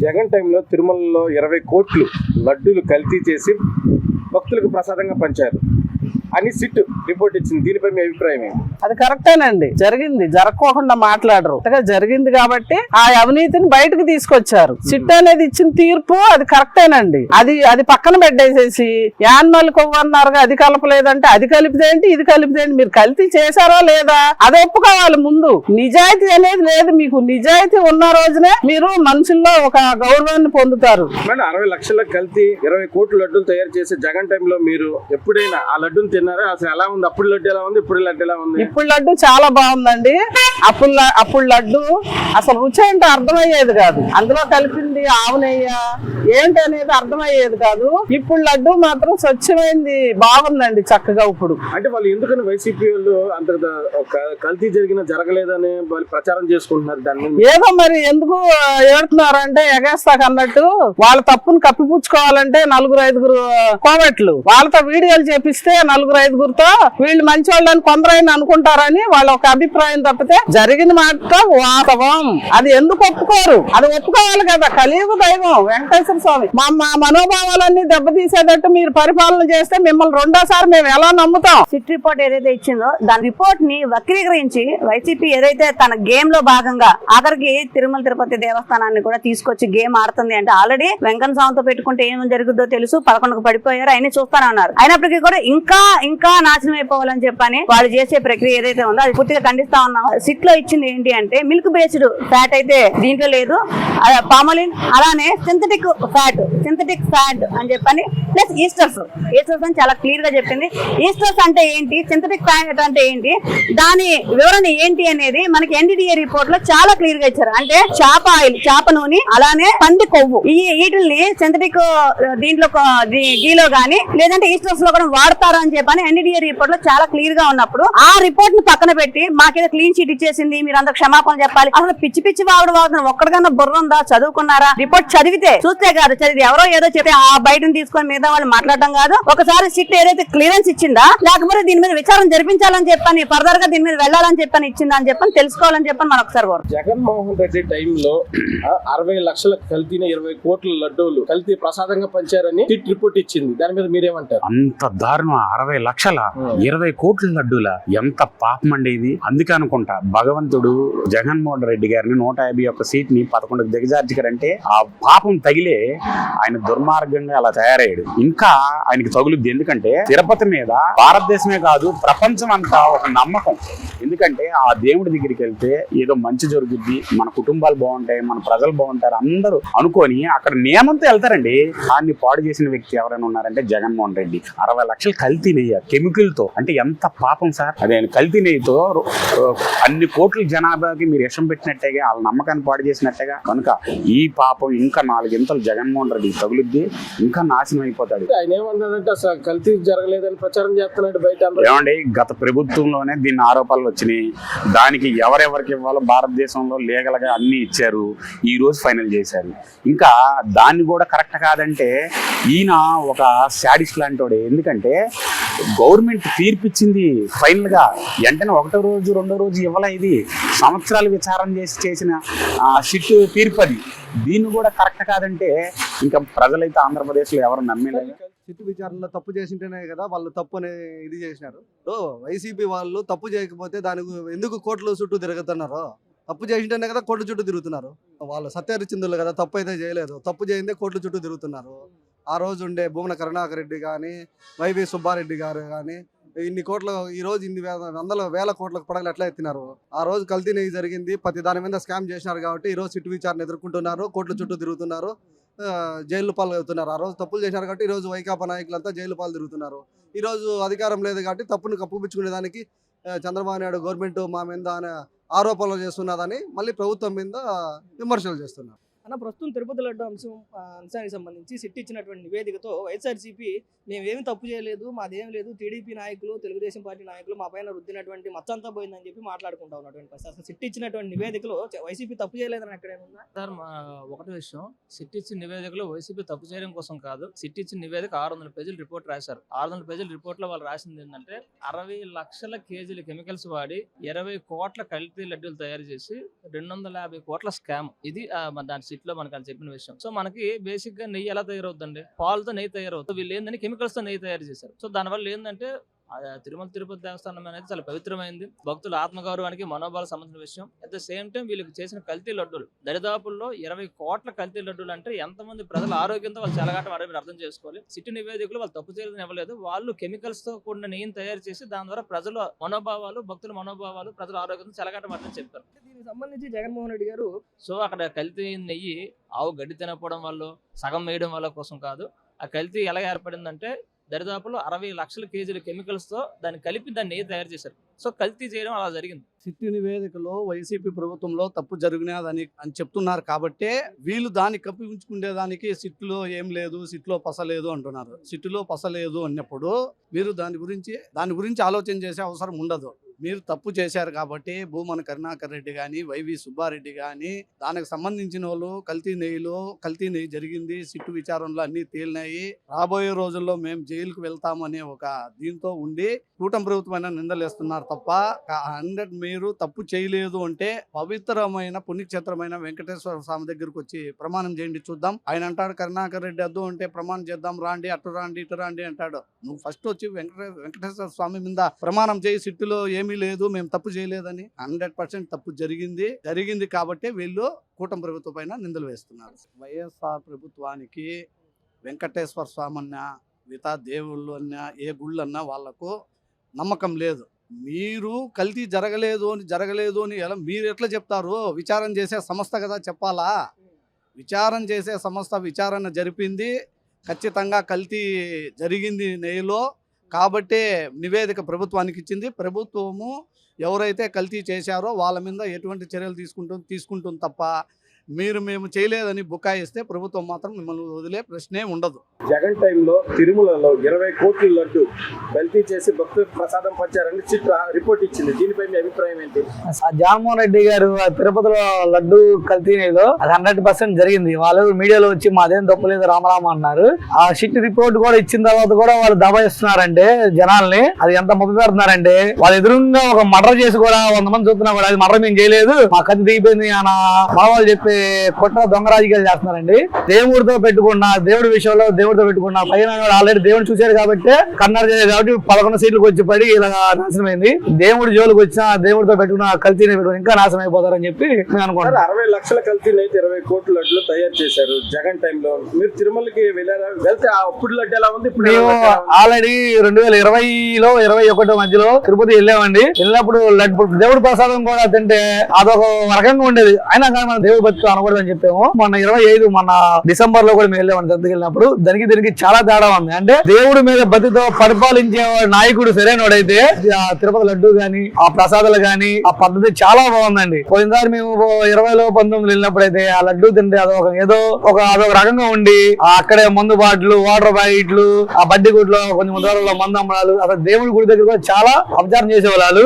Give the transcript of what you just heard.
జగన్ టైంలో తిరుమలలో 20 కోట్లు లడ్డూలు కల్తీ చేసి భక్తులకు ప్రసాదంగా పంచారు అని సిట్ రిపోర్ట్ ఇచ్చింది. దీనిపై మీ అభిప్రాయం ఏంటి? అది కరెక్టేనండి. జరిగింది, జరగకోకుండా మాట్లాడరు. జరిగింది కాబట్టి ఆ అవినీతిని బయటకు తీసుకొచ్చారు. సిట్ అనేది ఇచ్చిన తీర్పు అది కరెక్టేనండి. అది పక్కన పెట్టేసేసి యాన్మల్ కొవ్వు అన్నారుగా, అది కలపలేదంటే అది కలిపితేంటి ఇది కలిపితేంటి, మీరు కల్తీ చేశారా లేదా అది ఒప్పుకోవాలి. ముందు నిజాయితీ అనేది లేదు. మీకు నిజాయితీ ఉన్న రోజునే మీరు మనుషుల్లో ఒక గౌరవాన్ని పొందుతారు. 60 లక్షల కల్తీ 20 కోట్ల లడ్డూలు తయారు చేసే జగన్ టైంలో మీరు ఎప్పుడైనా ఆ లడ్డూని తిన్నారా? అసలు ఎలా ఉంది? అప్పుడు లడ్డు ఎలా ఉంది, ఇప్పుడు లడ్డు ఎలా ఉంది? ఇప్పుడు లడ్డు చాలా బాగుందండి. అప్పుడు లడ్డు అసలు రుచి ఏంటో అర్థమయ్యేది కాదు. అందులో కలిపింది ఆవు నెయ్య ఏంటి అనేది అర్థమయ్యేది కాదు. ఇప్పుడు లడ్డు మాత్రం స్వచ్ఛమైంది, బాగుందండి చక్కగా. ఇప్పుడు అంటే వాళ్ళు ఎందుకని వైసీపీ వాళ్ళు అంత కల్తీ జరగలేదని వాళ్ళు ప్రచారం చేసుకుంటున్నారు. దాన్ని ఏదో మరి ఎందుకు ఏడుతున్నారంటే ఎగేస్తాక అన్నట్టు వాళ్ళ తప్పును కప్పిపుచ్చుకోవాలంటే 4-5 కోవెట్లు వాళ్ళతో వీడియోలు చేపిస్తే 4-5 వీళ్ళు మంచి వాళ్ళని కొందరైనా అనుకుంటారని వాళ్ళ ఒక అభిప్రాయం తప్పితే జరిగిన మాట వాస్తవం. అది ఎందుకు ఒప్పుకోరు? అది ఒప్పుకోవాలి కదా. కలియుగ దైవం వెంకటేశ్వర స్వామి మా మనోభావాలన్నీ దెబ్బతీసేటట్టు మీరు పరిపాలన చేస్తే మిమ్మల్ని రెండోసారి మేము ఎలా నమ్ముతాం? సిట్ రిపోర్ట్ ఏదైతే ఇచ్చిందో దాని రిపోర్ట్ ని వక్రీకరించి వైసీపీ ఏదైతే తన గేమ్ లో భాగంగా ఆఖరికి తిరుమల తిరుపతి దేవస్థానాన్ని కూడా తీసుకొచ్చి గేమ్ ఆడుతుంది అంటే ఆల్రెడీ వెంకన్న స్వామితో పెట్టుకుంటే ఏం జరుగుతుందో తెలుసు. 11కు పడిపోయారు, ఆయన చూస్తానే ఉన్నారు. అయినప్పటికీ కూడా ఇంకా నాశనం అయిపోవాలని చెప్పని వాళ్ళు చేసే ప్రక్రియ ఏదైతే ఉందో అది పూర్తిగా ఖండిస్తా ఉన్నాం. సిట్ లో ఇచ్చింది ఏంటి అంటే మిల్క్ బేస్డ్ ఫ్యాట్ అయితే దీంట్లో లేదు, పామోలిన్ అలానే సింథటిక్ ఫ్యాట్ అని చెప్పని ప్లస్ ఈస్టర్స్ అని చాలా క్లియర్ గా చెప్పింది. ఈస్టర్స్ అంటే ఏంటి, సింథటిక్ ఫ్యాట్ అంటే ఏంటి, దాని వివరణ ఏంటి అనేది మనకి NDDA రిపోర్ట్ లో చాలా క్లియర్ గా ఇచ్చారు. అంటే చేప ఆయిల్, చేప నూనె అలానే పంది కొవ్వు వీటిని సింథటిక్ దీంట్లో గీలో గానీ లేదంటే ఈస్టర్స్ లో కూడా వాడతారు అని చెప్పని NDDA రిపోర్ట్ లో చాలా క్లియర్ గా ఉన్నప్పుడు ఆ రిపోర్ట్ ని పక్కన పెట్టి మాకేదో క్లీన్ షీట్ ఇచ్చేసింది మీరు అందరూ క్షమాపణ చెప్పాలి. అసలు పిచ్చి వాడుతున్నారు. ఒక్కడికన్నా బుర్ర ఉందా? చదువుకున్నారా? రిపోర్ట్ చదివితే చూస్తే కాదు, చదివి ఎవరో ఏదో చెప్తే ఆ బయటను తీసుకొని మిగతా వాళ్ళు మాట్లాడడం కాదు. ఒకసారి సిట్ ఏదైతే క్లియరెన్స్ ఇచ్చిందా లేకపోతే దీని మీద విచారణ జరిపించాలని చెప్పని ఫర్దర్ గా దీని మీద వెళ్ళాలని చెప్పని ఇచ్చిందా అని చెప్పని తెలుసుకోవాలని చెప్పని మనం ఒకసారి జగన్మోహన్ రెడ్డి టైంలో 60 లక్షల కల్తీన 20 కోట్ల లడ్డూలు కల్తీ ప్రసాదంగా పంచారని సిట్ రిపోర్ట్ ఇచ్చింది. దాని మీద మీరేమంటారు? అంత దారుణం. 60 లక్షల 20 కోట్ల లడ్డూల ఎంత పాపం అండి ఇది. అందుకే అనుకుంటా భగవంతుడు జగన్మోహన్ రెడ్డి గారిని 151 సీట్ ని 11కు దిగజార్చారంటే ఆ పాపం తగిలే ఆయన దుర్మార్గంగా అలా తయారయ్యాడు. ఇంకా ఆయనకి తగులుద్ది. ఎందుకంటే తిరుపతి మీద భారతదేశమే కాదు ప్రపంచం అంతా ఒక నమ్మకం. ఎందుకంటే ఆ దేవుడి దగ్గరికి వెళ్తే ఏదో మంచి జరుగుద్ది, మన కుటుంబాలు బాగుంటాయి, మన ప్రజలు బాగుంటారు అందరూ అనుకొని అక్కడ నియమంతో వెళ్తారండి. దాన్ని పాడు చేసిన వ్యక్తి ఎవరైనా ఉన్నారంటే జగన్మోహన్ రెడ్డి. 60 లక్షలు కల్తీ నెయ్యి కెమికల్ తో, అంటే ఎంత పాపం సార్. అదే కల్తీ నెయ్యితో అన్ని కోట్ల జనాభాకి మీరు విషం పెట్టినట్టేగా, వాళ్ళ నమ్మకాన్ని పాడు చేసినట్టేగా. కనుక ఈ పాపం ఇంకా 4 ఇంతలు జగన్మోహన్ రెడ్డి తగులుద్ది, ఇంకా నాశనం అయిపోతాడు. ఆయన ఏమన్నాడంటే అసలు కల్తీ జరగలేదని ప్రచారం చేస్తున్నాడు బయట. ఏమండి గత ప్రభుత్వంలోనే దీన్ని ఆరోపణలు వచ్చినాయి. దానికి ఎవరెవరికి ఇవ్వాలో భారతదేశంలో లీగల్ గా అన్ని ఇచ్చారు. ఈ రోజు ఫైనల్ చేశారు. ఇంకా దాన్ని కూడా కరెక్ట్ కాదంటే ఈయన ఒక శాడిస్ట్ లాంటి. ఎందుకంటే గవర్నమెంట్ తీర్పిచ్చింది ఫైనల్ గా, వెంటనే 1వ రోజు 2వ రోజు ఇవ్వాల. ఇది సంవత్సరాలు విచారణ చేసిన సిట్ తీర్పు అది. దీన్ని కూడా కరెక్ట్ కాదంటే ఇంకా ప్రజలైతే ఆంధ్రప్రదేశ్ లో ఎవరు నమ్మేలేదు. సిట్ విచారణలో తప్పు చేసింటేనే కదా వాళ్ళు తప్పు అనే ఇది చేసినారు. వైసీపీ వాళ్ళు తప్పు చేయకపోతే దానికి ఎందుకు కోర్టుల చుట్టూ తిరుగుతున్నారు? తప్పు చేసింటేనే కదా కోర్టు చుట్టూ తిరుగుతున్నారు. వాళ్ళు సత్యహరిచంద్రులు కదా, తప్పు అయితే చేయలేదు. తప్పు చేయిందే కోర్టు చుట్టూ తిరుగుతున్నారు. ఆ రోజు ఉండే భూమన కరుణాకర్ రెడ్డి కానీ వైవి సుబ్బారెడ్డి గారు కానీ ఇన్ని కోట్ల, ఈ రోజు ఇన్ని వేల కోట్లకు పడగలు ఎట్లా ఎత్తినారు? ఆ రోజు కల్తీ నెయ్యి జరిగింది, ప్రతి దాని మీద స్కామ్ చేసినారు కాబట్టి ఈ రోజు సిట్ విచారణ ఎదుర్కొంటున్నారు, కోర్టుల చుట్టూ తిరుగుతున్నారు, జైలు పాలు అవుతున్నారు. ఆ రోజు తప్పులు చేశారు కాబట్టి ఈ రోజు వైకాపా నాయకులంతా జైలు పాలు తిరుగుతున్నారు. ఈ రోజు అధికారం లేదు కాబట్టి తప్పును కప్పుపుచ్చుకునే దానికి చంద్రబాబు నాయుడు గవర్నమెంట్ మా మీద ఆరోపణలు చేస్తున్నదని మళ్ళీ ప్రభుత్వం మీద విమర్శలు చేస్తున్నారు. అన్న ప్రస్తుతం తిరుపతి లడ్డు అంశానికి సంబంధించి సిట్ ఇచ్చినటువంటి నివేదికతో వైఎస్ఆర్సీపీ మేమేమి తప్పు చేయలేదు, మాదేం లేదు, టీడీపీ నాయకులు తెలుగుదేశం పార్టీ నాయకులు మా పైన రుద్దినటువంటి మచ్చంతా పోయిందని చెప్పి మాట్లాడుకుంటా ఉన్నటువంటి పరిస్థితి. అసలు సిట్ ఇచ్చినటువంటి నివేదికలో వైసీపీ తప్పు చేయలేదని ఎక్కడేముందా సార్? ఒకటి విషయం, సిట్ ఇచ్చిన నివేదికలో వైసీపీ తప్పు చేయడం కోసం కాదు. సిట్ ఇచ్చిన నివేదిక 600 పేజీల రిపోర్ట్ రాశారు. 600 పేజీల రిపోర్ట్ లో వాళ్ళు రాసింది ఏంటంటే 60 లక్షల కేజీల కెమికల్స్ వాడి 20 కోట్ల కల్తీ లడ్డూలు తయారు చేసి 250 కోట్ల స్కామ్. ఇది దాని సిట్ సీట్ లో మనకు అని చెప్పిన విషయం. సో మనకి బేసిక్ గా నెయ్యి ఎలా తయారవుతుందండి, పాలతో నెయ్యి తయారవుతుంది. వీళ్ళు ఏంటంటే కెమికల్స్ తో నెయ్యి తయారు చేశారు. సో దానివల్ల ఏంటంటే తిరుమల తిరుపతి దేవస్థానం అనేది చాలా పవిత్రమైంది, భక్తుల ఆత్మగౌరవానికి మనోభావాలకు సంబంధించిన విషయం. అట్ ద సేమ్ టైం వీళ్ళకి చేసిన కల్తీ లడ్డూలు దరిదాపుల్లో 20 కోట్ల కల్తీ లడ్డూలు అంటే ఎంతమంది ప్రజల ఆరోగ్యంతో వాళ్ళు చెలగాటం ఆడే మీరు అర్థం చేసుకోవాలి. సిటీ నివేదికలు వాళ్ళు తప్పు చేయలేదని ఇవ్వలేదు, వాళ్ళు కెమికల్స్ తో కూడిన నెయ్యిని తయారు చేసి దాని ద్వారా ప్రజల మనోభావాలు, భక్తుల మనోభావాలు, ప్రజల ఆరోగ్యంతో చెలగాటం ఆడని చెప్పారు. దీనికి సంబంధించి జగన్మోహన్ రెడ్డి గారు సో అక్కడ కల్తీ నెయ్యి ఆవు గడ్డి తినకపోవడం వల్ల, సగం వేయడం వల్ల కోసం కాదు. ఆ కల్తీ ఎలా ఏర్పడిందంటే దరిదాపులో 60 లక్షల కేజీల కెమికల్స్ తో దాన్ని కలిపి దాన్ని నెయ్యి తయారు చేశారు. సో కల్తీ చేయడం అలా జరిగింది. సిట్టి నివేదికలో వైసీపీ ప్రభుత్వంలో తప్పు జరిగినదని అని చెప్తున్నారు కాబట్టే వీళ్ళు దాన్ని కప్పించుకునేదానికి సిట్టులో ఏం లేదు, సిట్టులో పస లేదు అంటున్నారు. సిట్టులో పస లేదు అన్నప్పుడు మీరు దాని గురించి ఆలోచన చేసే అవసరం ఉండదు. మీరు తప్పు చేశారు కాబట్టి భూమన కరుణాకర్ రెడ్డి కానీ, వైవి సుబ్బారెడ్డి కానీ, దానికి సంబంధించిన వాళ్ళు కల్తీ నెయ్యి జరిగింది, సిట్టు విచారణలో అన్ని తేలినాయి, రాబోయే రోజుల్లో మేము జైలుకు వెళ్తామనే ఒక దీంతో ఉండి కూటమి ప్రభుత్వమైన నిందలేస్తున్నారు తప్ప 100 మీరు తప్పు చేయలేదు అంటే పవిత్రమైన పుణ్యక్షేత్రమైన వెంకటేశ్వర స్వామి దగ్గరకు వచ్చి ప్రమాణం చేయండి చూద్దాం. ఆయన అంటాడు కరుణాకర్ రెడ్డి అద్దు అంటే ప్రమాణం చేద్దాం, రాండి, అటు రాండి, ఇటు రాండి అంటాడు. నువ్వు ఫస్ట్ వచ్చి వెంకటేశ్వర స్వామి మీద ప్రమాణం చేయి, సిట్టులో ఏమీ లేదు, మేము తప్పు చేయలేదని. 100% తప్పు జరిగింది కాబట్టి వీళ్ళు కూటమి ప్రభుత్వం పైన నిందలు వేస్తున్నారు. వైఎస్ఆర్ ప్రభుత్వానికి వెంకటేశ్వర స్వామి అన్నా, మిగతా దేవుళ్ళు అన్నా, ఏ గుళ్ళు అన్నా వాళ్లకు నమ్మకం లేదు. మీరు కల్తీ జరగలేదు అని ఎలా మీరు ఎట్లా చెప్తారు? విచారణ చేసే సంస్థ కదా చెప్పాలా. విచారణ చేసే సంస్థ విచారణ జరిపింది, ఖచ్చితంగా కల్తీ జరిగింది నెయ్యిలో కాబట్టే నివేదిక ప్రభుత్వానికి ఇచ్చింది. ప్రభుత్వము ఎవరైతే కల్తీ చేశారో వాళ్ళ మీద ఎటువంటి చర్యలు తీసుకుంటుంది తప్ప మేము చేయలేదని బుకాయిస్తే ప్రభుత్వం మాత్రం మిమ్మల్ని వదిలే ప్రశ్నే ఉండదు. జగన్ టైంలో తిరుమలలో 20 కోట్ల లడ్డు కల్తీ చేసి భక్తులకు ప్రసాదం పంచారని రిపోర్ట్ ఇచ్చింది. దీనిపై మీ అభిప్రాయం ఏంటి? జగన్మోహన్ రెడ్డి గారు తిరుపతిలో లడ్డు కల్తీలో అది 100% జరిగింది. వాళ్ళు మీడియాలో వచ్చి మాదేం తప్పులేదు రామరామ అన్నారు. ఆ షిట్ రిపోర్ట్ కూడా ఇచ్చిన తర్వాత కూడా వాళ్ళు దబాయిస్తున్నారంటే జనాల్ని, అది ఎంత మొప్పి పెడుతున్నారంటే వాళ్ళ ఎదురుగా ఒక మర్డర్ చేసి కూడా 100 మంది చూస్తున్నా కూడా అది మర్డర్ మేము చేయలేదు, మా కత్తి దిగిపోయింది అన్న మనవాళ్ళు చెప్పి కొట్ట దొంగ రాజకీయాలు చేస్తున్నారండి. దేవుడితో పెట్టుకున్న పైన ఆల్రెడీ దేవుడు చూశారు కాబట్టి కన్నడ కాబట్టి 11 సీట్లకు వచ్చి పడి ఇలా నాశనమైంది. దేవుడి జోలికి వచ్చినా దేవుడితో పెట్టుకున్న కల్తీని పెట్టుకుని ఇంకా నాశనం అయిపోతారని చెప్పి నేను అనుకుంటాను. 60 లక్షల కల్తీని అయితే 20 కోట్ల లడ్లు తయారు చేశారు జగన్ టైంలో. మీరు తిరుమలకి వెళ్తే అప్పుడు లడ్డు ఎలా ఉంది? మేము ఆల్రెడీ 2020లో 21 మధ్యలో తిరుపతి వెళ్ళామండి. వెళ్ళినప్పుడు దేవుడి ప్రసాదం కూడా తింటే అదొక రకంగా ఉండేది. అయినా కానీ మనం దేవుడి బతుకు అనకూడదని చెప్పాము. మొన్న 25 డిసెంబర్ లో కూడా మేము వెళ్ళామని తిరుపతికి వెళ్ళినప్పుడు దానికి చాలా తేడా ఉంది. అంటే దేవుడి మీద బతితో పరిపాలించే నాయకుడు సరైనవాడైతే ఆ తిరుపతి లడ్డు గాని, ఆ ప్రసాదాలు గాని, ఆ పద్ధతి చాలా బాగుందండి. పోయినసారి మేము 20లో 19 వెళ్ళినప్పుడు అయితే ఆ లడ్డు తింటే అదొక రకంగా ఉండి అక్కడే మందు బాటిల్, వాటర్ ప్యాకెట్లు, ఆ బడ్డీ గుడ్లో కొంచెం దూరంలో మందు అమ్మడాలు, అసలు దేవుడి గుడి దగ్గర కూడా చాలా అపచారం చేసేవాళ్ళు.